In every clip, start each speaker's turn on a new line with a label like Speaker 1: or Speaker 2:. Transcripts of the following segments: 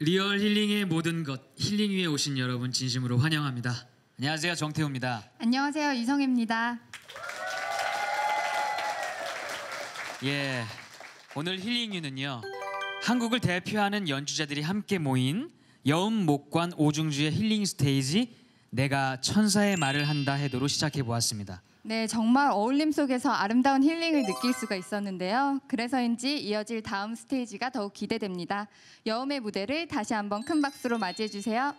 Speaker 1: 리얼 힐링의 모든 것 힐링 위에 오신 여러분 진심으로 환영합니다.
Speaker 2: 안녕하세요, 정태우입니다.
Speaker 3: 안녕하세요, 이성입니다.
Speaker 2: 예, 오늘 힐링유는요, 한국을 대표하는 연주자들이 함께 모인 여음목관 오중주의 힐링 스테이지 내가 천사의 말을 한다 해도로 시작해 보았습니다.
Speaker 3: 네, 정말 어울림 속에서 아름다운 힐링을 느낄 수가 있었는데요. 그래서인지 이어질 다음 스테이지가 더욱 기대됩니다. 여음의 무대를 다시 한번 큰 박수로 맞이해 주세요.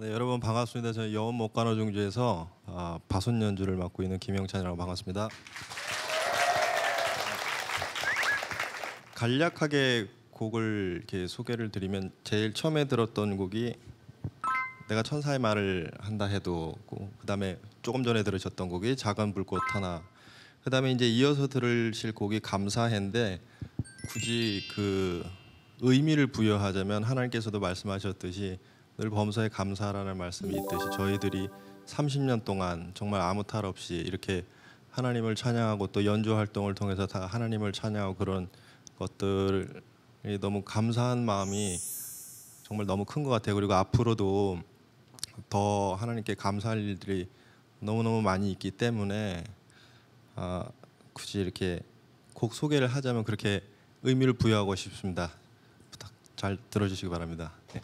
Speaker 4: 네, 여러분 반갑습니다. 저희 여음목관 오중주에서 바손 연주를 맡고 있는 김영찬이라고 반갑습니다. 간략하게 곡을 이렇게 소개를 드리면 제일 처음에 들었던 곡이 내가 천사의 말을 한다 해도고, 그다음에 조금 전에 들으셨던 곡이 작은 불꽃 하나, 그다음에 이제 이어서 들으실 곡이 감사해인데, 굳이 그 의미를 부여하자면 하나님께서도 말씀하셨듯이 늘 범사에 감사라는 말씀이 있듯이 저희들이 30년 동안 정말 아무 탈 없이 이렇게 하나님을 찬양하고 또 연주 활동을 통해서 다 하나님을 찬양하고 그런 것들이 너무 감사한 마음이 정말 너무 큰 것 같아요. 그리고 앞으로도 더 하나님께 감사할 일들이 너무너무 많이 있기 때문에 굳이 이렇게 곡 소개를 하자면 그렇게 의미를 부여하고 싶습니다. 부탁 잘 들어주시기 바랍니다. 네.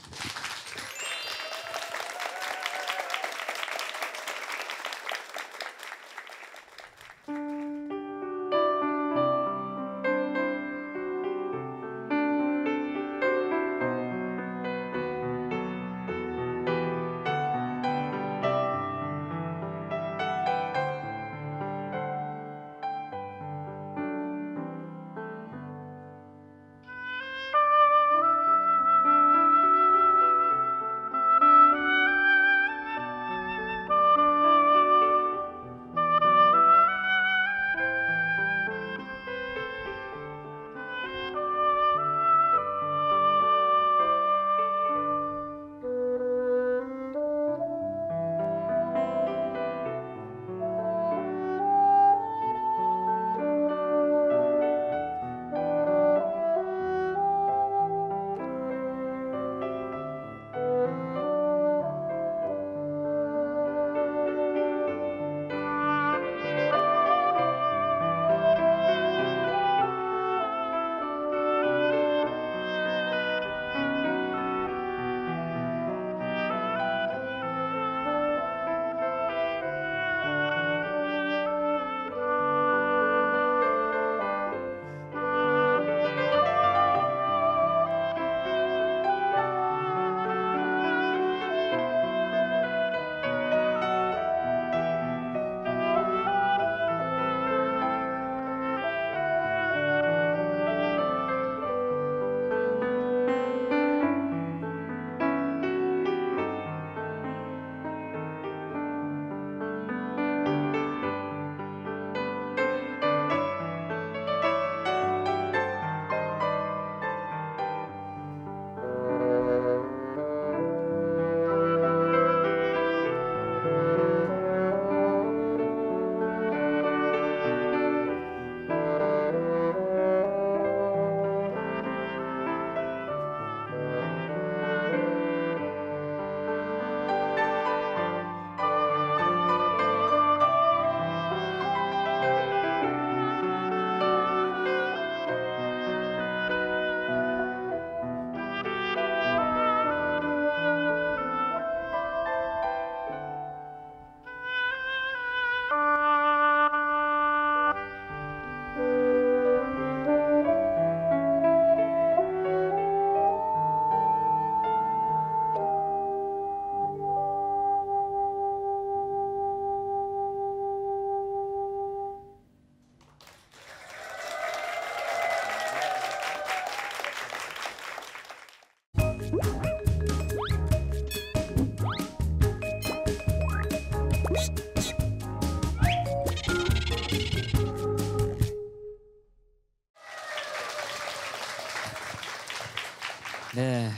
Speaker 2: 네,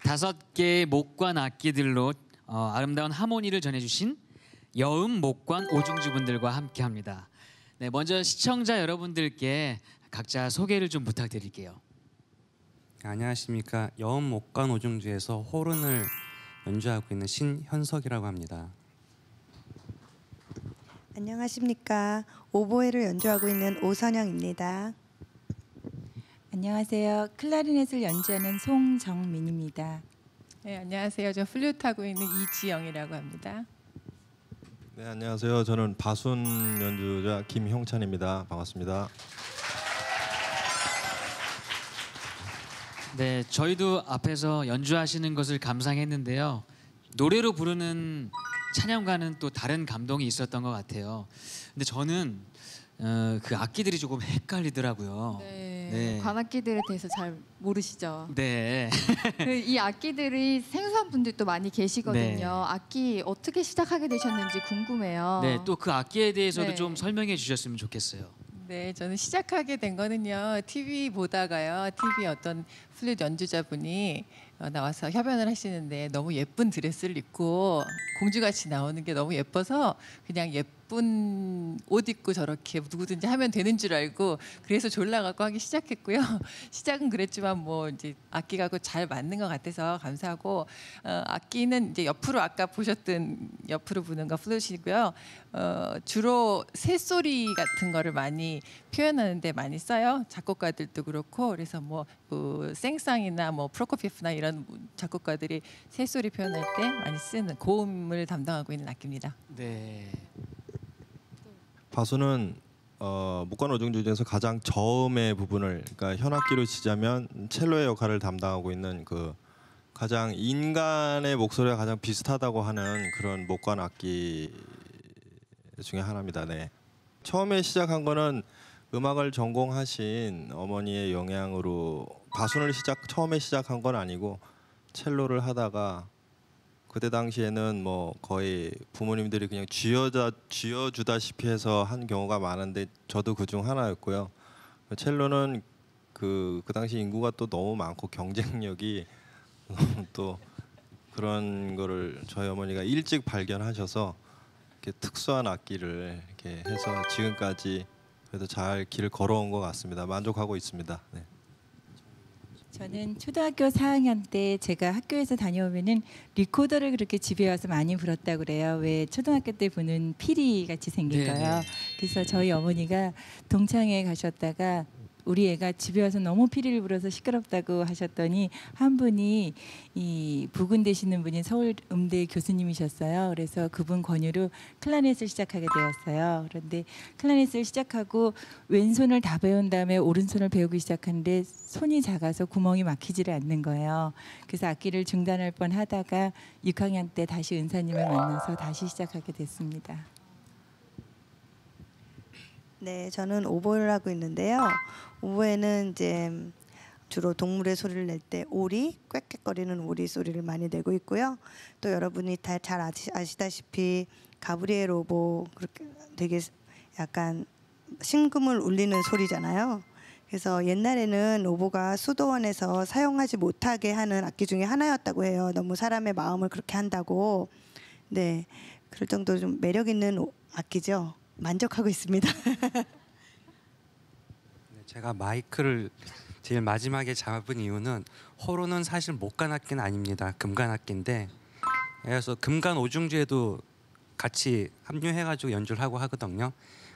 Speaker 2: 5개의 목관 악기들로 아름다운 하모니를 전해주신 여음 목관 오중주 분들과 함께합니다. 네, 먼저 시청자 여러분들께 각자 소개를 좀 부탁드릴게요.
Speaker 5: 안녕하십니까. 여음 목관 오중주에서 호른을 연주하고 있는 신현석이라고 합니다.
Speaker 6: 안녕하십니까. 오보에를 연주하고 있는 오선영입니다.
Speaker 7: 안녕하세요. 클라리넷을 연주하는 송정민입니다.
Speaker 8: 네, 안녕하세요. 저 플루트 하고 있는 이지영이라고 합니다.
Speaker 4: 네, 안녕하세요. 저는 바순 연주자 김형찬입니다. 반갑습니다.
Speaker 2: 네, 저희도 앞에서 연주하시는 것을 감상했는데요. 노래로 부르는 찬양과는 또 다른 감동이 있었던 것 같아요. 근데 저는 그 악기들이 조금 헷갈리더라고요. 네.
Speaker 3: 관악기들에 대해서 잘 모르시죠?
Speaker 2: 네.
Speaker 3: 이 악기들이 생소한 분들도 많이 계시거든요.
Speaker 2: 네.
Speaker 3: 악기 어떻게 시작하게 되셨는지 궁금해요.
Speaker 2: 네, 또 그 악기에 대해서도
Speaker 3: 네.
Speaker 2: 좀 설명해 주셨으면 좋겠어요.
Speaker 8: 네, 저는 시작하게 된 거는요. TV 보다가요. TV 어떤 플루트 연주자분이 나와서 협연을 하시는데 너무 예쁜 드레스를 입고 공주같이 나오는 게 너무 예뻐서 그냥 예쁜 옷 입고 저렇게 누구든지 하면 되는 줄 알고 그래서 졸라갖고 하기 시작했고요. 시작은 그랬지만 뭐 이제 악기가 잘 맞는 것 같아서 감사하고 악기는 이제 옆으로 아까 보셨던 옆으로 부는 거 플룻이고요. 주로 새소리 같은 거를 많이 표현하는데 많이 써요. 작곡가들도 그렇고 그래서 뭐 생상이나 뭐 프로코피에프나 이런 작곡가들이 새소리 표현할 때 많이 쓰는 고음을 담당하고 있는 악기입니다.
Speaker 2: 네.
Speaker 4: 바순은 목관 오중주 중에서 가장 저음의 부분을, 그러니까 현악기로 치자면 첼로의 역할을 담당하고 있는 그 가장 인간의 목소리가 가장 비슷하다고 하는 그런 목관 악기 중에 하나입니다. 네. 처음에 시작한 거는 음악을 전공하신 어머니의 영향으로 바순을 처음에 시작한 건 아니고 첼로를 하다가 그때 당시에는 뭐 거의 부모님들이 그냥 쥐어주다시피 해서 한 경우가 많은데 저도 그중 하나였고요. 첼로는 그 당시 인구가 또 너무 많고 경쟁력이 또 그런 거를 저희 어머니가 일찍 발견하셔서 이렇게 특수한 악기를 이렇게 해서 지금까지 그래도 잘 길을 걸어온 것 같습니다. 만족하고 있습니다. 네.
Speaker 7: 저는 초등학교 4학년 때 제가 학교에서 다녀오면은 리코더를 그렇게 집에 와서 많이 불었다고 그래요. 왜 초등학교 때 부는 피리 같이 생긴
Speaker 2: 네,
Speaker 7: 거요.
Speaker 2: 네.
Speaker 7: 그래서 저희 어머니가 동창회 가셨다가 우리 애가 집에 와서 너무 피리를 불어서 시끄럽다고 하셨더니 한 분이 이 부군 되시는 분이 서울 음대 교수님이셨어요. 그래서 그분 권유로 클라리넷을 시작하게 되었어요. 그런데 클라리넷을 시작하고 왼손을 다 배운 다음에 오른손을 배우기 시작하는데 손이 작아서 구멍이 막히지를 않는 거예요. 그래서 악기를 중단할 뻔하다가 6학년 때 다시 은사님을 만나서 다시 시작하게 됐습니다.
Speaker 6: 네, 저는 오보를 하고 있는데요. 오보에는 이제 주로 동물의 소리를 낼 때 오리, 꽥꽥거리는 오리 소리를 많이 내고 있고요. 또 여러분이 다 잘 아시다시피 가브리엘 오보 그렇게 되게 약간 심금을 울리는 소리잖아요. 그래서 옛날에는 오보가 수도원에서 사용하지 못하게 하는 악기 중에 하나였다고 해요. 너무 사람의 마음을 그렇게 한다고. 네, 그럴 정도로 좀 매력 있는 악기죠. 만족하고 있습니다.
Speaker 5: 제가 마이크를 제일 마지막에 잡은 이유는 호로는 사실 목관 악기는 아닙니다. 금관 악기인데 그래서 금관 오중주에도 같이 합류해가지고 연주를 하고 하거든요.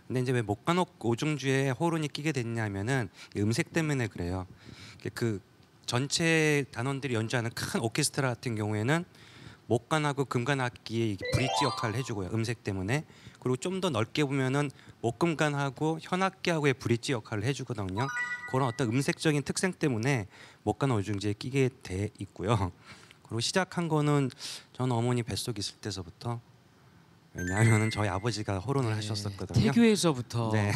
Speaker 5: 근데 이제 왜 목관 오중주에 호른이 끼게 됐냐면은 음색 때문에 그래요. 그 전체 단원들이 연주하는 큰 오케스트라 같은 경우에는 목관하고 금관 악기의 브릿지 역할을 해주고요. 음색 때문에. 그리고 좀 더 넓게 보면은 목금관하고 현악기하고의 브릿지 역할을 해주거든요. 그런 어떤 음색적인 특성 때문에 목관 오중주에 끼게 돼 있고요. 그리고 시작한 거는 전 어머니 뱃속에 있을 때서부터, 왜냐하면은 저희 아버지가 호른을 하셨었거든요.
Speaker 2: 태교에서부터.
Speaker 5: 네.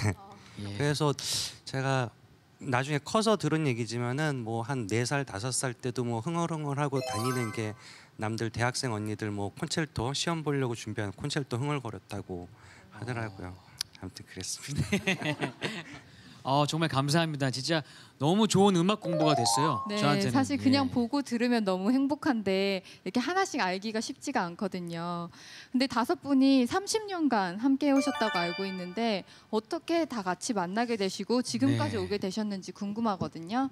Speaker 2: 예.
Speaker 5: 그래서 제가 나중에 커서 들은 얘기지만은 뭐 한 4살, 5살 때도 뭐 흥얼흥얼하고 다니는 게 남들 대학생 언니들 뭐 콘체르토 시험 보려고 준비하는 콘체르토 흥얼거렸다고 하더라고요. 아무튼 그랬습니다.
Speaker 2: 정말 감사합니다. 진짜 너무 좋은 음악 공부가 됐어요.
Speaker 3: 네,
Speaker 2: 저한테는.
Speaker 3: 사실 그냥
Speaker 2: 예.
Speaker 3: 보고 들으면 너무 행복한데 이렇게 하나씩 알기가 쉽지가 않거든요. 근데 5분이 30년간 함께 해오셨다고 알고 있는데 어떻게 다 같이 만나게 되시고 지금까지
Speaker 2: 네.
Speaker 3: 오게 되셨는지 궁금하거든요.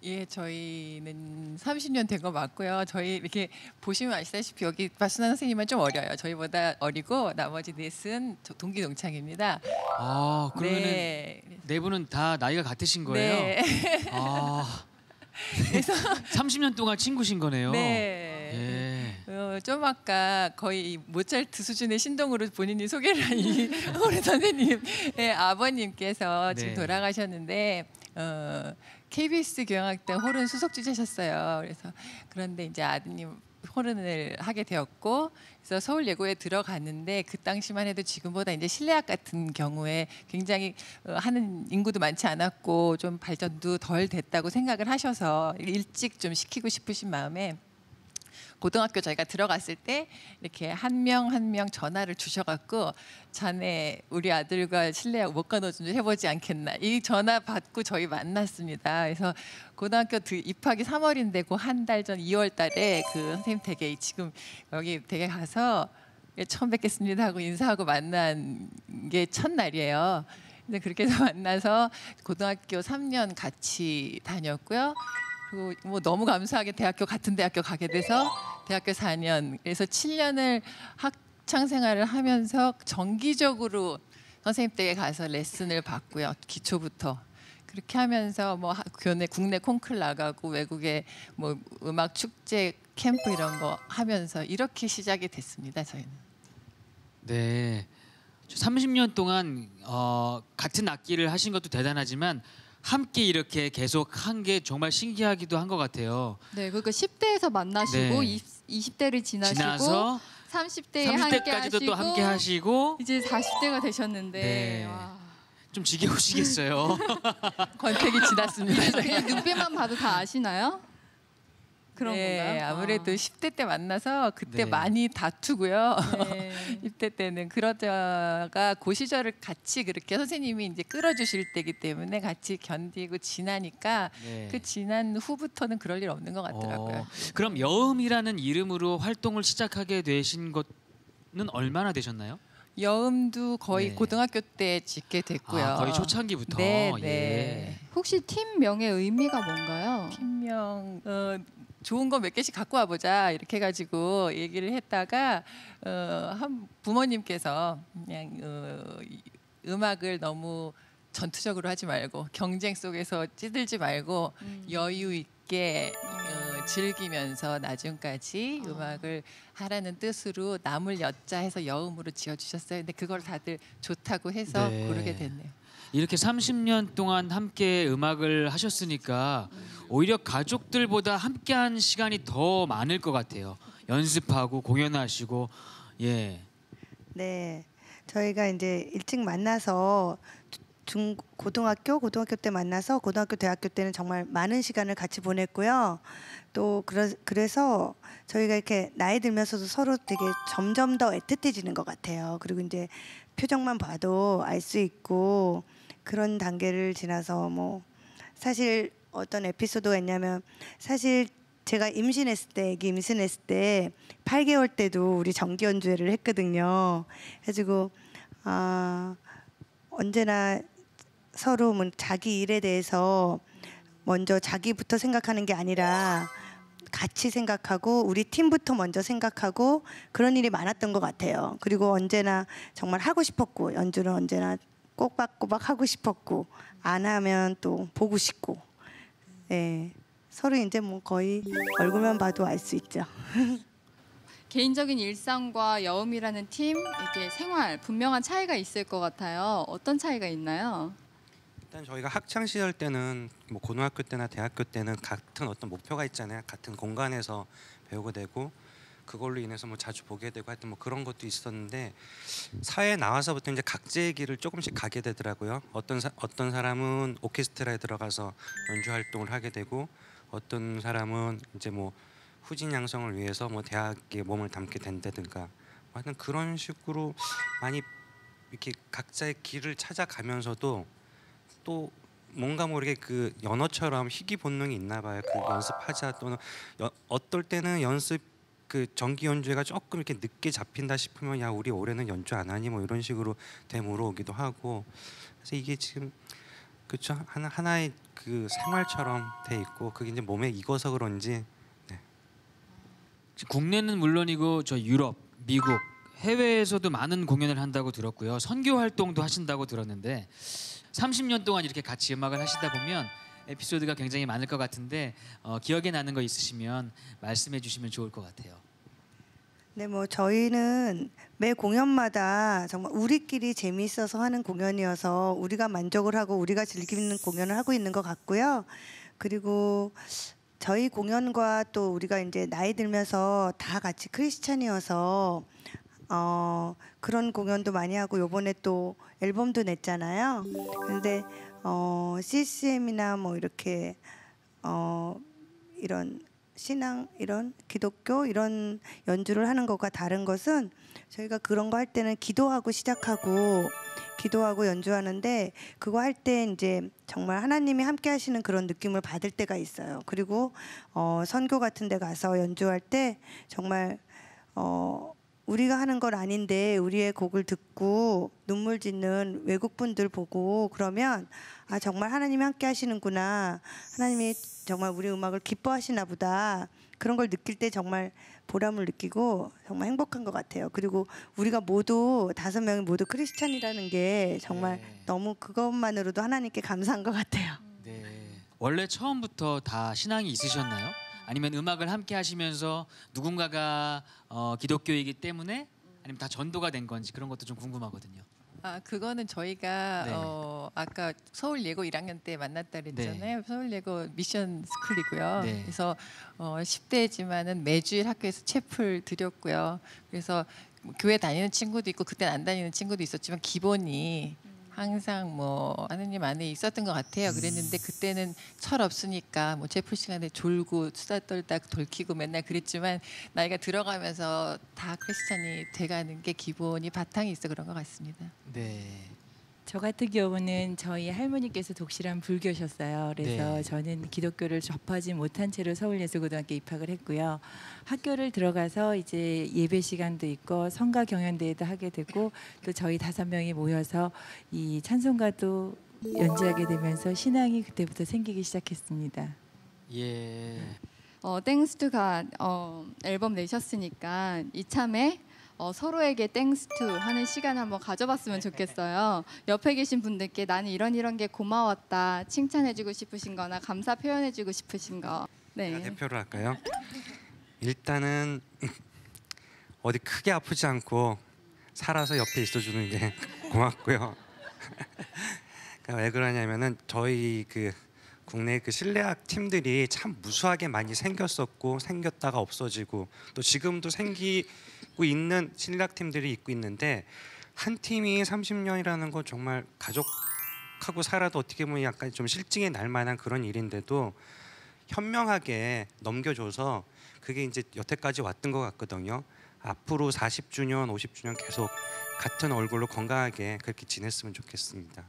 Speaker 8: 예, 저희는 30년 된 거 맞고요. 저희 이렇게 보시면 아시다시피 여기 박순환 선생님은 좀 어려요. 저희보다 어리고 나머지 넷은 동기 동창입니다.
Speaker 2: 그러면은
Speaker 8: 네.
Speaker 2: 네 분은 다 나이가 같으신 거예요?
Speaker 8: 네.
Speaker 2: 그래서 30년 동안 친구신 거네요.
Speaker 8: 네.
Speaker 2: 예.
Speaker 8: 좀 아까 거의 모차르트 수준의 신동으로 본인이 소개를 한 이 호르 선생님의 아버님께서 지금
Speaker 2: 네.
Speaker 8: 돌아가셨는데 KBS 교향악단 호른 수석 주제셨어요. 그런데 이제 아드님 호른을 하게 되었고 그래서 서울예고에 들어갔는데 그 당시만 해도 지금보다 이제 실내악 같은 경우에 굉장히 하는 인구도 많지 않았고 좀 발전도 덜 됐다고 생각을 하셔서 일찍 좀 시키고 싶으신 마음에 고등학교 저희가 들어갔을 때 이렇게 한 명 한 명 전화를 주셔갖고 자네 우리 아들과 실내악 못 가눠준 줄 해보지 않겠나 이 전화 받고 저희 만났습니다. 그래서 고등학교 입학이 3월인데 그 한 달 전 2월 달에 그 선생님 댁에 지금 여기 댁에 가서 처음 뵙겠습니다 하고 인사하고 만난 게 첫날이에요. 근데 그렇게 해서 만나서 고등학교 3년 같이 다녔고요. 그리고 뭐 너무 감사하게 같은 대학교 가게 돼서 대학교 4년 그래서 7년을 학창 생활을 하면서 정기적으로 선생님 댁에 가서 레슨을 받고요. 기초부터 그렇게 하면서 뭐 국내 콩쿨 나가고 외국에 뭐 음악 축제 캠프 이런 거 하면서 이렇게 시작이 됐습니다. 저희는.
Speaker 2: 네. 30년 동안 같은 악기를 하신 것도 대단하지만 함께 이렇게 계속 한 게 정말 신기하기도 한 것 같아요.
Speaker 3: 네, 그러니까 10대에서 만나시고
Speaker 2: 네.
Speaker 3: 20대를 지나시고
Speaker 2: 지나서
Speaker 3: 30대에 함께
Speaker 2: 30대까지도
Speaker 3: 하시고
Speaker 2: 또 함께 하시고
Speaker 3: 이제 40대가 되셨는데
Speaker 2: 네.
Speaker 3: 와.
Speaker 2: 좀 지겨우시겠어요.
Speaker 8: 권태기 지났습니다.
Speaker 3: 그냥 눈빛만 봐도 다 아시나요? 그런 건가요?
Speaker 8: 아무래도 10대 때 만나서 그때
Speaker 2: 네.
Speaker 8: 많이 다투고요.
Speaker 3: 네.
Speaker 8: 20대 때는 그러다가 그 시절을 같이 그렇게 선생님이 이제 끌어주실 때기 때문에 같이 견디고 지나니까
Speaker 2: 네.
Speaker 8: 그 지난 후부터는 그럴 일 없는 것 같더라고요.
Speaker 2: 그럼 여음이라는 이름으로 활동을 시작하게 되신 것은 얼마나 되셨나요?
Speaker 8: 여음도 거의
Speaker 2: 네.
Speaker 8: 고등학교 때 짓게 됐고요.
Speaker 2: 거의 초창기부터.
Speaker 8: 네,
Speaker 2: 예.
Speaker 8: 네.
Speaker 3: 혹시 팀명의 의미가 뭔가요?
Speaker 8: 팀명 좋은 거 몇 개씩 갖고 와보자 이렇게 해가지고 얘기를 했다가 한 부모님께서 그냥 음악을 너무 전투적으로 하지 말고 경쟁 속에서 찌들지 말고 여유 있게 즐기면서 나중까지 음악을 하라는 뜻으로 남을 여자 해서 여음으로 지어주셨어요. 근데 그걸 다들 좋다고 해서
Speaker 2: 네.
Speaker 8: 부르게 됐네요.
Speaker 2: 이렇게 30년 동안 함께 음악을 하셨으니까 오히려 가족들보다 함께한 시간이 더 많을 것 같아요. 연습하고 공연하시고 예.
Speaker 6: 네, 저희가 이제 일찍 만나서 고등학교 때 만나서 고등학교 대학교 때는 정말 많은 시간을 같이 보냈고요. 또 그래서 저희가 이렇게 나이 들면서도 서로 되게 점점 더 애틋해지는 것 같아요. 그리고 이제 표정만 봐도 알 수 있고 그런 단계를 지나서 뭐 사실 어떤 에피소드가 있냐면 사실 제가 임신했을 때 애기 임신했을 때 8개월 때도 우리 정기 연주회를 했거든요. 그래가지고 언제나 서로 뭐 자기 일에 대해서 먼저 자기부터 생각하는 게 아니라 같이 생각하고 우리 팀부터 먼저 생각하고 그런 일이 많았던 것 같아요. 그리고 언제나 정말 하고 싶었고 연주는 언제나 꼬박꼬박 하고 싶었고 안 하면 또 보고 싶고 네, 서로 이제 뭐 거의 얼굴만 봐도 알 수 있죠.
Speaker 3: 개인적인 일상과 여음이라는 팀 이게 생활 분명한 차이가 있을 것 같아요. 어떤 차이가 있나요?
Speaker 5: 일단 저희가 학창 시절 때는 뭐 고등학교 때나 대학교 때는 같은 어떤 목표가 있잖아요. 같은 공간에서 배우게 되고 그걸로 인해서 뭐 자주 보게 되고 하여튼 뭐 그런 것도 있었는데 사회에 나와서부터 이제 각자의 길을 조금씩 가게 되더라고요. 어떤 사람은 오케스트라에 들어가서 연주 활동을 하게 되고 어떤 사람은 이제 뭐 후진 양성을 위해서 뭐 대학에 몸을 담게 된다든가 하여튼 그런 식으로 많이 이렇게 각자의 길을 찾아가면서도 또 뭔가 모르게 그 연어처럼 희귀 본능이 있나 봐요. 그 연습하자 또는 어떨 때는 연습 그 정기 연주회가 조금 이렇게 늦게 잡힌다 싶으면 야 우리 올해는 연주 안 하니 뭐 이런 식으로 되물어오기도 하고 그래서 이게 지금 그렇죠 하나의 그 생활처럼 돼 있고 그게 이제 몸에 익어서 그런지
Speaker 2: 국내는 물론이고 저 유럽, 미국, 해외에서도 많은 공연을 한다고 들었고요. 선교 활동도 하신다고 들었는데 30년 동안 이렇게 같이 음악을 하시다 보면 에피소드가 굉장히 많을 것 같은데 기억에 나는 거 있으시면 말씀해 주시면 좋을 것 같아요.
Speaker 6: 네, 뭐 저희는 매 공연마다 정말 우리끼리 재미있어서 하는 공연이어서 우리가 만족을 하고 우리가 즐기는 공연을 하고 있는 것 같고요. 그리고 저희 공연과 또 우리가 이제 나이 들면서 다 같이 크리스찬이어서 그런 공연도 많이 하고 요번에 또 앨범도 냈잖아요. 근데 CCM이나 뭐 이렇게 이런 신앙 이런 기독교 이런 연주를 하는 것과 다른 것은 저희가 그런 거 할 때는 기도하고 시작하고 기도하고 연주하는데 그거 할 때 이제 정말 하나님이 함께 하시는 그런 느낌을 받을 때가 있어요. 그리고 선교 같은 데 가서 연주할 때 정말 우리가 하는 건 아닌데 우리의 곡을 듣고 눈물 짓는 외국 분들 보고 그러면 아 정말 하나님이 함께 하시는구나. 하나님이 정말 우리 음악을 기뻐하시나 보다. 그런 걸 느낄 때 정말 보람을 느끼고 정말 행복한 것 같아요. 그리고 우리가 모두 5명이 모두 크리스찬이라는 게 정말 너무 그것만으로도 하나님께 감사한 것 같아요.
Speaker 2: 네. 원래 처음부터 다 신앙이 있으셨나요? 아니면 음악을 함께 하시면서 누군가가 기독교이기 때문에 아니면 다 전도가 된 건지 그런 것도 좀 궁금하거든요.
Speaker 8: 아 그거는 저희가
Speaker 2: 네.
Speaker 8: 아까 서울 예고 1학년 때 만났다 그랬잖아요.
Speaker 2: 네.
Speaker 8: 서울 예고 미션 스쿨이고요.
Speaker 2: 네.
Speaker 8: 그래서 10대지만은 매주일 학교에서 채플 드렸고요. 그래서 뭐 교회 다니는 친구도 있고 그때 안 다니는 친구도 있었지만 기본이 항상 뭐 하느님 안에 있었던 것 같아요. 그랬는데 그때는 철 없으니까 뭐 채플 시간에 졸고 수다 떨다 돌키고 맨날 그랬지만 나이가 들어가면서 다 크리스찬이 돼가는 게 기본이 바탕이 있어 그런 것 같습니다.
Speaker 2: 네.
Speaker 7: 저 같은 경우는 저희 할머니께서 독실한 불교셨어요. 그래서
Speaker 2: 네.
Speaker 7: 저는 기독교를 접하지 못한 채로 서울예술고등학교에 입학을 했고요. 학교를 들어가서 이제 예배 시간도 있고 성가 경연대회도 하게 되고 또 저희 5명이 모여서 이 찬송가도 연주하게 되면서 신앙이 그때부터 생기기 시작했습니다.
Speaker 2: 예.
Speaker 3: 땡스 투 갓 앨범 내셨으니까 이참에 서로에게 땡스 투 하는 시간 한번 가져봤으면 좋겠어요. 옆에 계신 분들께 나는 이런 게 고마웠다 칭찬해주고 싶으신 거나 감사 표현해주고 싶으신 거.
Speaker 5: 제가
Speaker 3: 네.
Speaker 5: 대표로 할까요? 일단은 어디 크게 아프지 않고 살아서 옆에 있어주는 게 고맙고요. 그러니까 왜 그러냐면은 저희 그 국내 그 실내악 팀들이 참 무수하게 많이 생겼었고 생겼다가 없어지고 또 지금도 생기고 있는 실내악 팀들이 있고 있는데 한 팀이 30년이라는 건 정말 가족하고 살아도 어떻게 보면 약간 좀 실증에 날 만한 그런 일인데도 현명하게 넘겨줘서 그게 이제 여태까지 왔던 것 같거든요. 앞으로 40주년, 50주년 계속 같은 얼굴로 건강하게 그렇게 지냈으면 좋겠습니다.